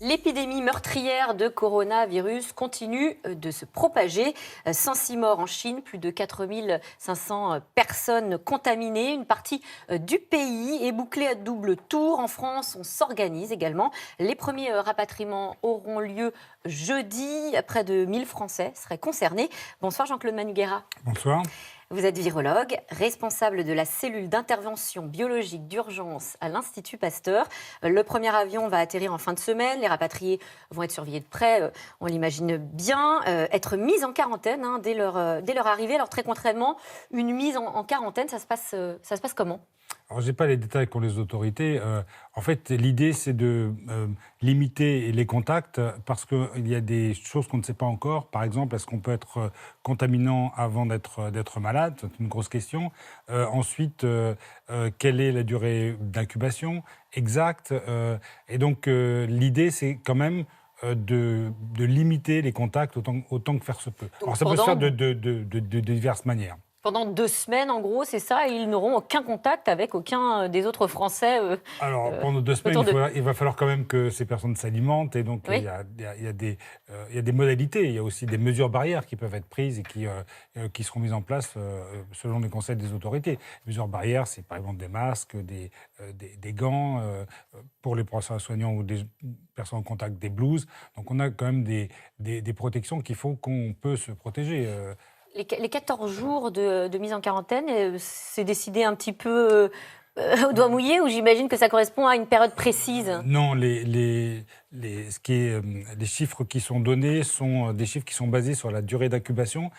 L'épidémie meurtrière de coronavirus continue de se propager. 106 morts en Chine, plus de 4500 personnes contaminées. Une partie du pays est bouclée à double tour. En France, on s'organise également. Les premiers rapatriements auront lieu jeudi. Près de 1000 Français seraient concernés. Bonsoir Jean-Claude Manuguera. Bonsoir. Vous êtes virologue, responsable de la cellule d'intervention biologique d'urgence à l'Institut Pasteur. Le premier avion va atterrir en fin de semaine. Les rapatriés vont être surveillés de près, on l'imagine bien, être mis en quarantaine dès leur arrivée. Alors très concrètement, une mise en quarantaine, ça se passe comment ? Alors, je n'ai pas les détails qu'ont les autorités. En fait, l'idée, c'est de limiter les contacts parce qu'il y a des choses qu'on ne sait pas encore. Par exemple, est-ce qu'on peut être contaminant avant d'être malade ? C'est une grosse question. Ensuite, quelle est la durée d'incubation exacte ? Et donc, l'idée, c'est quand même de limiter les contacts autant que faire se peut. Alors, ça peut se faire de diverses manières. Pendant 2 semaines, en gros, c'est ça, et ils n'auront aucun contact avec aucun des autres Français. Alors, pendant 2 semaines, il va falloir quand même que ces personnes s'alimentent, et donc oui. il y a des modalités, il y a aussi des mesures barrières qui peuvent être prises et qui seront mises en place selon les conseils des autorités. Les mesures barrières, c'est par exemple des masques, des gants, pour les professeurs soignants ou des personnes en contact, des blouses. Donc on a quand même des protections qui font qu'on peut se protéger. Les 14 jours de mise en quarantaine, c'est décidé un petit peu au doigt mouillé, ou j'imagine que ça correspond à une période précise ? Non, les chiffres qui sont donnés sont des chiffres qui sont basés sur la durée d'incubation,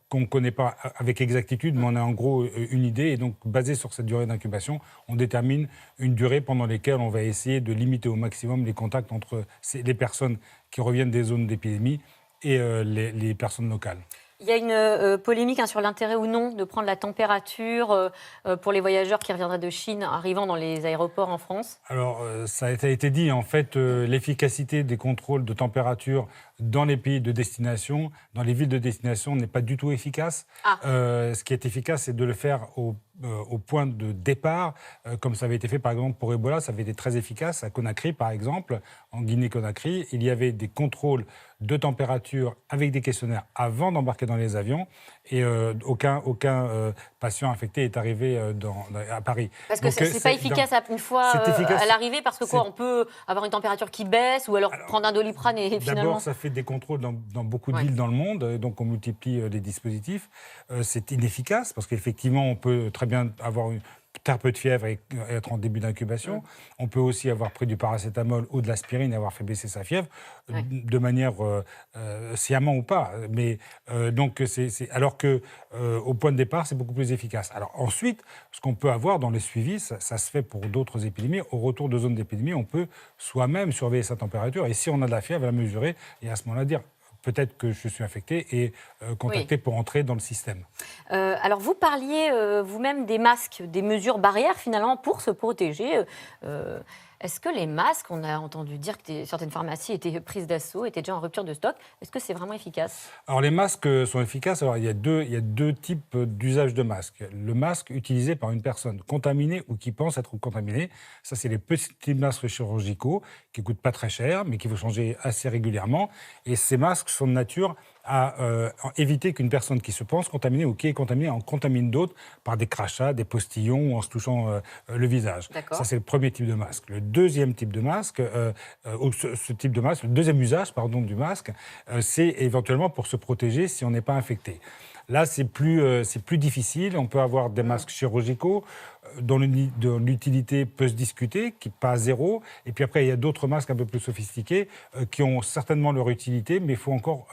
qu'on ne connaît pas avec exactitude, mais on a en gros une idée. Et donc, basé sur cette durée d'incubation, on détermine une durée pendant laquelle on va essayer de limiter au maximum les contacts entre les personnes qui reviennent des zones d'épidémie et les personnes locales. Il y a une polémique sur l'intérêt ou non de prendre la température pour les voyageurs qui reviendraient de Chine arrivant dans les aéroports en France. Alors, ça a été dit, en fait, l'efficacité des contrôles de température dans les pays de destination, dans les villes de destination, n'est pas du tout efficace. Ce qui est efficace, c'est de le faire au point de départ, comme ça avait été fait par exemple pour Ebola, ça avait été très efficace. À Conakry, par exemple, en Guinée-Conakry, il y avait des contrôles de température avec des questionnaires avant d'embarquer dans les avions, et aucun patient infecté est arrivé à Paris. Parce que c'est pas efficace une fois à l'arrivée, parce que on peut avoir une température qui baisse, ou alors prendre un Doliprane et finalement... D'abord, ça fait des contrôles dans beaucoup de villes dans le monde, donc on multiplie les dispositifs. C'est inefficace, parce qu'effectivement, on peut très bien avoir très peu de fièvre et être en début d'incubation. On peut aussi avoir pris du paracétamol ou de l'aspirine et avoir fait baisser sa fièvre, de manière sciemment ou pas. Mais donc, alors que au point de départ, c'est beaucoup plus efficace. Alors ensuite, ce qu'on peut avoir dans les suivis, ça se fait pour d'autres épidémies. Au retour de zone d'épidémie, on peut soi-même surveiller sa température, et si on a de la fièvre, la mesurer, et à ce moment-là dire peut-être que je suis infecté, et contacter pour entrer dans le système. Alors vous parliez vous-même des masques, des mesures barrières finalement pour se protéger. Est-ce que les masques, on a entendu dire que certaines pharmacies étaient prises d'assaut, étaient déjà en rupture de stock. Est-ce que c'est vraiment efficace ? Alors les masques sont efficaces. Alors il y a deux types d'usage de masques. Le masque utilisé par une personne contaminée ou qui pense être contaminée, ça c'est les petits masques chirurgicaux qui ne coûtent pas très cher, mais qu'il faut changer assez régulièrement. Et ces masques sont de nature à éviter qu'une personne qui se pense contaminée ou qui est contaminée en contamine d'autres par des crachats, des postillons ou en se touchant le visage. D'accord. Ça, c'est le premier type de masque. Le deuxième type de masque, le deuxième usage du masque, c'est éventuellement pour se protéger si on n'est pas infecté. Là, c'est plus difficile. On peut avoir des masques chirurgicaux dont l'utilité peut se discuter, qui pas à zéro. Et puis après, il y a d'autres masques un peu plus sophistiqués qui ont certainement leur utilité, mais il faut encore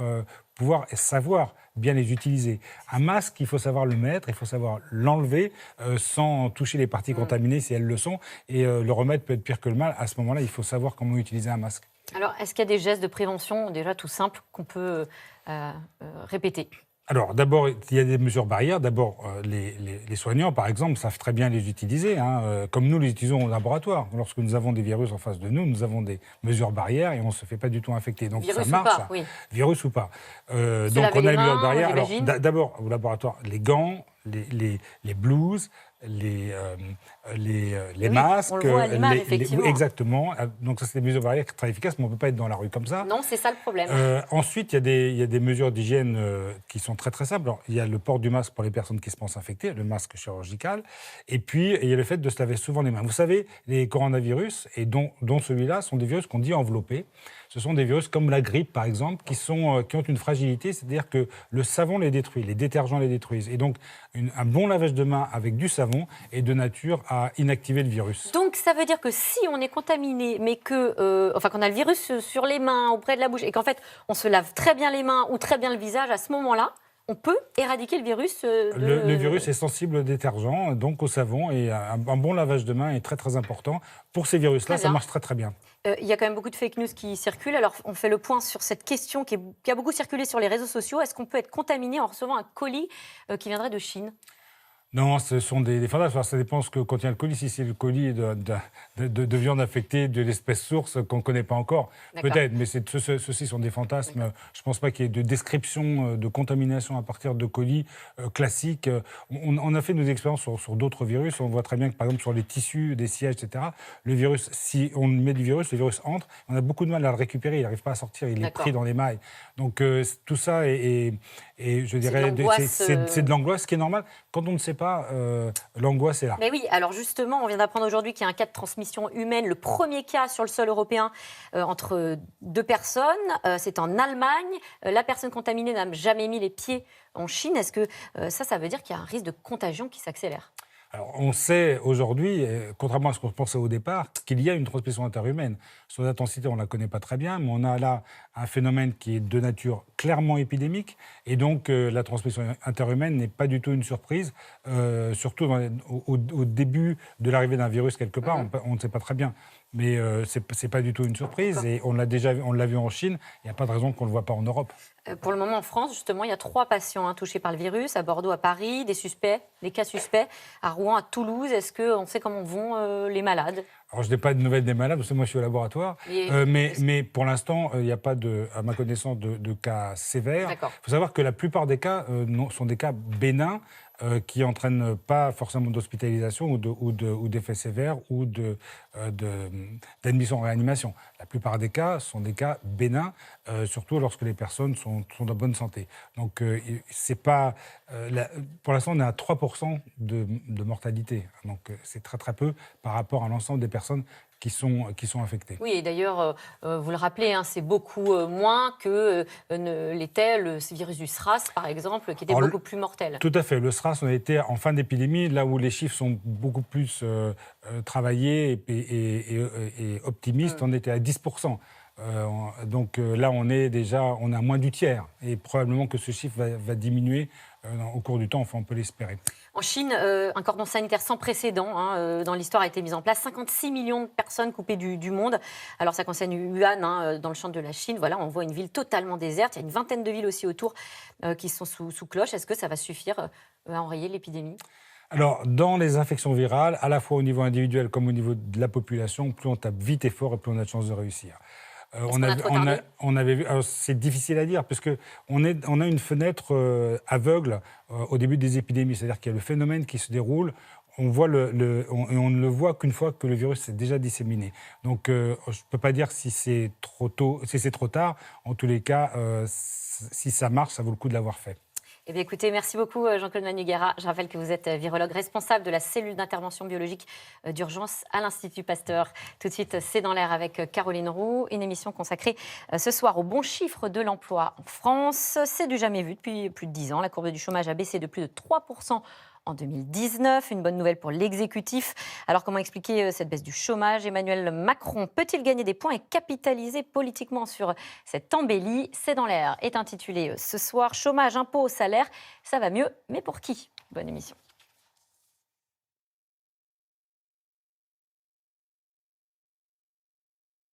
pouvoir savoir bien les utiliser. Un masque, il faut savoir le mettre, il faut savoir l'enlever sans toucher les parties contaminées si elles le sont. Et le remède peut être pire que le mal. À ce moment-là, il faut savoir comment utiliser un masque. Alors, est-ce qu'il y a des gestes de prévention déjà tout simples qu'on peut répéter ? Alors, d'abord, il y a des mesures barrières. D'abord, les soignants, par exemple, savent très bien les utiliser, comme nous les utilisons au laboratoire. Lorsque nous avons des virus en face de nous, nous avons des mesures barrières et on ne se fait pas du tout infecter. Donc, virus ça marche. Ou pas, oui. Virus ou pas. Donc, on a les mesures barrières. Alors, d'abord, au laboratoire, les gants, les blouses, les masques. On le voit à l'image, effectivement. Exactement. Donc ça, c'est des mesures barrières très efficaces, mais on ne peut pas être dans la rue comme ça. Non, c'est ça le problème. Ensuite, il y a des mesures d'hygiène qui sont très très simples. Alors, il y a le port du masque pour les personnes qui se pensent infectées, le masque chirurgical. Et puis, il y a le fait de se laver souvent les mains. Vous savez, les coronavirus, et dont celui-là, sont des virus qu'on dit enveloppés. Ce sont des virus comme la grippe, par exemple, qui ont une fragilité, c'est-à-dire que le savon les détruit, les détergents les détruisent. Et donc, un bon lavage de mains avec du savon est de nature à inactiver le virus. Donc, ça veut dire que si on est contaminé, mais qu'on a le virus sur les mains, auprès de la bouche, et qu'en fait, on se lave très bien les mains ou très bien le visage, à ce moment-là, on peut éradiquer le virus Le virus est sensible au détergent, donc au savon, et un bon lavage de mains est très très important. Pour ces virus-là, ça marche très très bien. Il y a quand même beaucoup de fake news qui circulent. Alors, on fait le point sur cette question qui a beaucoup circulé sur les réseaux sociaux. Est-ce qu'on peut être contaminé en recevant un colis qui viendrait de Chine ? Non, ce sont des fantasmes. Alors, ça dépend ce que contient le colis. Si c'est le colis de viande affectée de l'espèce source qu'on ne connaît pas encore, peut-être. Mais ceux-ci sont des fantasmes. Je ne pense pas qu'il y ait de description de contamination à partir de colis classiques. On a fait nos expériences sur d'autres virus. On voit très bien que, par exemple, sur les tissus, des sièges, etc., le virus, si on met du virus, le virus entre. On a beaucoup de mal à le récupérer. Il n'arrive pas à sortir. Il est pris dans les mailles. Donc, tout ça je dirais, c'est de l'angoisse, ce qui est normal. Quand on ne sait pas, l'angoisse est là. Mais oui, alors justement, on vient d'apprendre aujourd'hui qu'il y a un cas de transmission humaine, le premier cas sur le sol européen entre deux personnes. C'est en Allemagne. La personne contaminée n'a jamais mis les pieds en Chine. Est-ce que ça veut dire qu'il y a un risque de contagion qui s'accélère ? Alors, on sait aujourd'hui, contrairement à ce qu'on pensait au départ, qu'il y a une transmission interhumaine. Son intensité, on ne la connaît pas très bien, mais on a là un phénomène qui est de nature clairement épidémique. Et donc, la transmission interhumaine n'est pas du tout une surprise, surtout au début de l'arrivée d'un virus quelque part. On ne sait pas très bien. Mais ce n'est pas du tout une surprise. Et on l'a vu en Chine. Il n'y a pas de raison qu'on ne le voit pas en Europe. Pour le moment, en France, justement, il y a 3 patients touchés par le virus, à Bordeaux, à Paris, des cas suspects, à Rouen, à Toulouse. Est-ce qu'on sait comment vont les malades ? Alors, je n'ai pas de nouvelles des malades, parce que moi, je suis au laboratoire. Mais pour l'instant, il n'y a pas, à ma connaissance, de cas sévères. Il faut savoir que la plupart des cas sont des cas bénins, qui n'entraînent pas forcément d'hospitalisation ou d'effets sévères ou d'admission en réanimation. La plupart des cas sont des cas bénins, surtout lorsque les personnes sont de bonne santé. Donc, c'est pas, pour l'instant, on est à 3% de mortalité. Donc, c'est très très peu par rapport à l'ensemble des personnes qui sont infectés. Oui, et d'ailleurs, vous le rappelez, c'est beaucoup moins que l'était le virus du SRAS, par exemple, qui était beaucoup plus mortel. Tout à fait. Le SRAS, on était en fin d'épidémie, là où les chiffres sont beaucoup plus travaillés et optimistes, on était à 10%. Donc là, on est à moins du tiers. Et probablement que ce chiffre va diminuer au cours du temps, enfin on peut l'espérer. En Chine, un cordon sanitaire sans précédent dans l'histoire a été mis en place. 56 millions de personnes coupées du monde. Alors ça concerne Wuhan, dans le centre de la Chine. Voilà, on voit une ville totalement déserte. Il y a une vingtaine de villes aussi autour qui sont sous cloche. Est-ce que ça va suffire à enrayer l'épidémie ? Alors, dans les infections virales, à la fois au niveau individuel comme au niveau de la population, plus on tape vite et fort et plus on a de chances de réussir. On avait vu, c'est difficile à dire, parce qu'on a une fenêtre aveugle au début des épidémies. C'est-à-dire qu'il y a le phénomène qui se déroule, on voit on ne le voit qu'une fois que le virus s'est déjà disséminé. Donc, je ne peux pas dire si c'est trop tôt, si c'est trop tard. En tous les cas, si ça marche, ça vaut le coup de l'avoir fait. Eh bien, écoutez, merci beaucoup Jean-Claude Manugera. Je rappelle que vous êtes virologue responsable de la cellule d'intervention biologique d'urgence à l'Institut Pasteur. Tout de suite, c'est dans l'air avec Caroline Roux, une émission consacrée ce soir aux bons chiffres de l'emploi en France. C'est du jamais vu depuis plus de 10 ans. La courbe du chômage a baissé de plus de 3% en 2019. Une bonne nouvelle pour l'exécutif. Alors, comment expliquer cette baisse du chômage ? Emmanuel Macron peut-il gagner des points et capitaliser politiquement sur cette embellie ? C'est dans l'air est intitulé ce soir « Chômage, impôts, salaire, ça va mieux, mais pour qui ?» Bonne émission.